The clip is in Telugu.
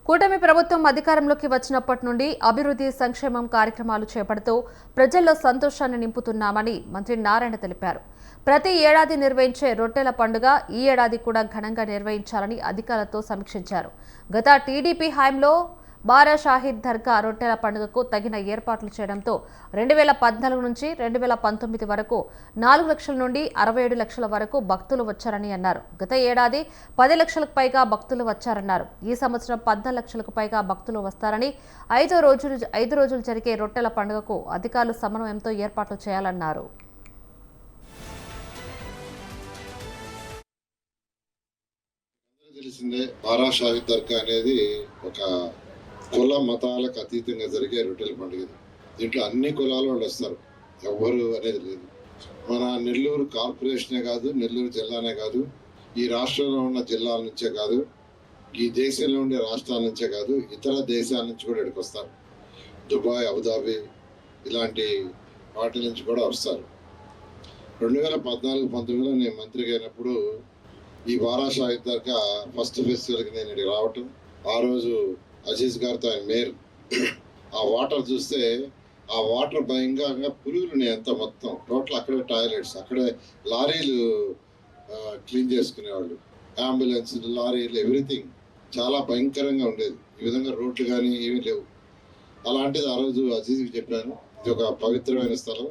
కూటమి ప్రభుత్వం అధికారంలోకి వచ్చినప్పటి నుండి అభివృద్ధి సంక్షేమం కార్యక్రమాలు చేపడుతూ ప్రజల్లో సంతోషాన్ని నింపుతున్నామని మంత్రి నారాయణ తెలిపారు. ప్రతి ఏడాది నిర్వహించే రొట్టెల పండుగ ఈ ఏడాది కూడా ఘనంగా నిర్వహించాలని అధికారులతో సమీక్షించారు. గత టీడీపీ హయాంలో బారా షాహిద్ దర్గా రొట్టెల పండుగకు తగిన ఏర్పాట్లు చేయడంతో 2014 నుంచి 2019 వరకు 4 లక్షల నుండి 67 లక్షల వరకు భక్తులు వచ్చారని అన్నారు. గత ఏడాది 10 లక్షలకు పైగా భక్తులు వచ్చారన్నారు. ఈ సంవత్సరం 14 లక్షలకు పైగా భక్తులు వస్తారని 5 రోజులు జరిగే రొట్టెల పండుగకు అధికారులు సమన్వయంతో ఏర్పాట్లు చేయాలన్నారు. తెలిసిందే బారా షాహిద్ దర్గా అనేది ఒక కుల మతాలకు అతీతంగా జరిగే రొట్టెల పండుగ. దీంట్లో అన్ని కులాల వాళ్ళు వస్తారు, ఎవరు అనేది లేదు. మన నెల్లూరు కార్పొరేషనే కాదు, నెల్లూరు జిల్లానే కాదు, ఈ రాష్ట్రంలో ఉన్న జిల్లాల నుంచే కాదు, ఈ దేశంలో ఉండే రాష్ట్రాల నుంచే కాదు, ఇతర దేశాల నుంచి కూడా ఇక్కడికి వస్తారు. దుబాయ్, అబుదాబి ఇలాంటి వాటి నుంచి కూడా వస్తారు. 2014-19లో నేను మంత్రిగా అయినప్పుడు ఈ బారా షాహిద్ దర్గా ఫస్ట్ ఫెస్టివల్కి నేను ఇక్కడికి రావటం, ఆ రోజు అజీజ్ గారితో ఆయన మేయర్, ఆ వాటర్ చూస్తే ఆ వాటర్ భయంకరంగా పురుగులు ఉన్నాయి అంతా, మొత్తం టోటల్ అక్కడే టాయిలెట్స్, అక్కడే లారీలు క్లీన్ చేసుకునేవాళ్ళు, అంబులెన్స్, లారీలు, ఎవ్రీథింగ్ చాలా భయంకరంగా ఉండేది. ఈ విధంగా రోడ్లు కానీ ఏమీ లేవు. అలాంటిది ఆ రోజు అజీజ్కి చెప్పాను, ఇది ఒక పవిత్రమైన స్థలం,